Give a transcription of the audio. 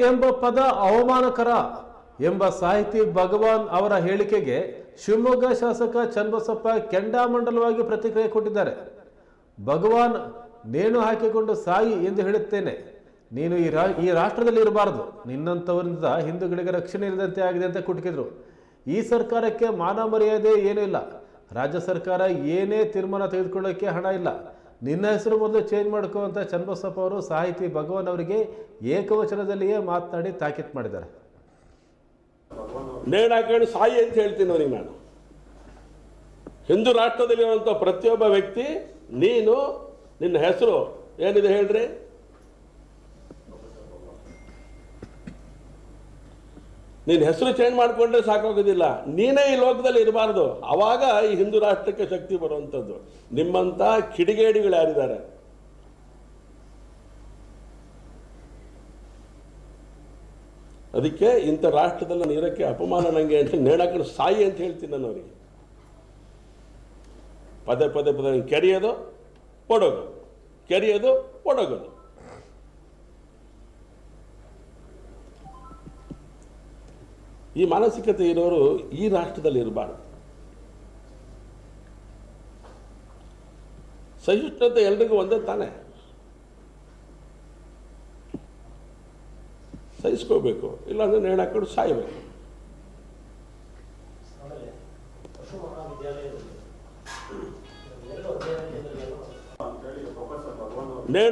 ಎಂಬ ಪದ ಅವಮಾನಕರ ಎಂಬ ಸಾಹಿತಿ ಭಗವಾನ್ ಅವರ ಹೇಳಿಕೆಗೆ ಶಿವಮೊಗ್ಗ ಶಾಸಕ ಚನ್ನಬಸಪ್ಪ ಕೆಂಡಾಮಂಡಲವಾಗಿ ಪ್ರತಿಕ್ರಿಯೆ ಕೊಟ್ಟಿದ್ದಾರೆ. ಭಗವಾನ್ ನೇಣು ಹಾಕಿಕೊಂಡು ಸಾಯಿ ಎಂದು ಹೇಳುತ್ತೇನೆ. ನೀನು ಈ ರಾಷ್ಟ್ರದಲ್ಲಿ ಇರಬಾರದು. ನಿನ್ನಂಥವರಿಂದ ಹಿಂದೂಗಳಿಗೆ ರಕ್ಷಣೆ ಇಲ್ಲದಂತೆ ಆಗಿದೆ ಅಂತ ಕುಟುಕಿದ್ರು. ಈ ಸರ್ಕಾರಕ್ಕೆ ಮಾನ ಮರ್ಯಾದೆ ಏನೂ ಇಲ್ಲ. ರಾಜ್ಯ ಸರ್ಕಾರ ಏನೇ ತೀರ್ಮಾನ ತೆಗೆದುಕೊಳ್ಳೋಕ್ಕೆ ಹಣ ಇಲ್ಲ. ನಿನ್ನ ಹೆಸರು ಮೊದಲು ಚೇಂಜ್ ಮಾಡ್ಕೋ ಅಂತ ಚನ್ನಬಸಪ್ಪ ಅವರು ಸಾಹಿತಿ ಭಗವಾನ್ ಅವರಿಗೆ ಏಕವಚನದಲ್ಲಿಯೇ ಮಾತನಾಡಿ ತಾಕೀತು ಮಾಡಿದ್ದಾರೆ. ನೇಣು ಹಾಕೊಂಡು ಸಾಯಿ ಅಂತ ಹೇಳ್ತೀನಿ ಅವನಿಗೆ ನಾನು. ಹಿಂದೂ ರಾಷ್ಟ್ರದಲ್ಲಿರುವಂಥ ಪ್ರತಿಯೊಬ್ಬ ವ್ಯಕ್ತಿ ನೀನು ನಿನ್ನ ಹೆಸರು ಏನಿದೆ ಹೇಳ್ರಿ. ನಿನ್ನ ಹೆಸರು ಚೇಂಜ್ ಮಾಡಿಕೊಂಡ್ರೆ ಸಾಕಾಗೋದಿಲ್ಲ. ನೀನೇ ಈ ಲೋಕದಲ್ಲಿ ಇರಬಾರ್ದು. ಆವಾಗ ಈ ಹಿಂದೂ ರಾಷ್ಟ್ರಕ್ಕೆ ಶಕ್ತಿ ಬರುವಂಥದ್ದು. ನಿಮ್ಮಂಥ ಕಿಡಿಗೇಡಿಗಳು ಯಾರಿದ್ದಾರೆ? ಅದಕ್ಕೆ ಇಂಥ ರಾಷ್ಟ್ರದಲ್ಲಿ ನಾನು ಇರೋಕ್ಕೆ ಅಪಮಾನ ನನಗೆ ಅಂತ ನೇಣಾಕೊಂಡು ಸಾಯಿ ಅಂತ ಹೇಳ್ತೀನಿ ನಾನು ಅವರಿಗೆ. ಪದೇ ಪದೇ ಪದೇ ಕೆರೆಯೋದು ಓಡೋಗೋದು, ಕೆರೆಯೋದು ಓಡೋಗೋದು. ಈ ಮಾನಸಿಕತೆ ಇರೋರು ಈ ರಾಷ್ಟ್ರದಲ್ಲಿ ಇರಬಾರ್ದು. ಸಹಿಷ್ಣುತೆ ಎಲ್ರಿಗೂ ಒಂದೇ ತಾನೆ. ಸಹಿಸ್ಕೋಬೇಕು, ಇಲ್ಲಾಂದ್ರೆ ನೇಣು ಹಾಕೊಂಡು ಸಾಯಬೇಕು.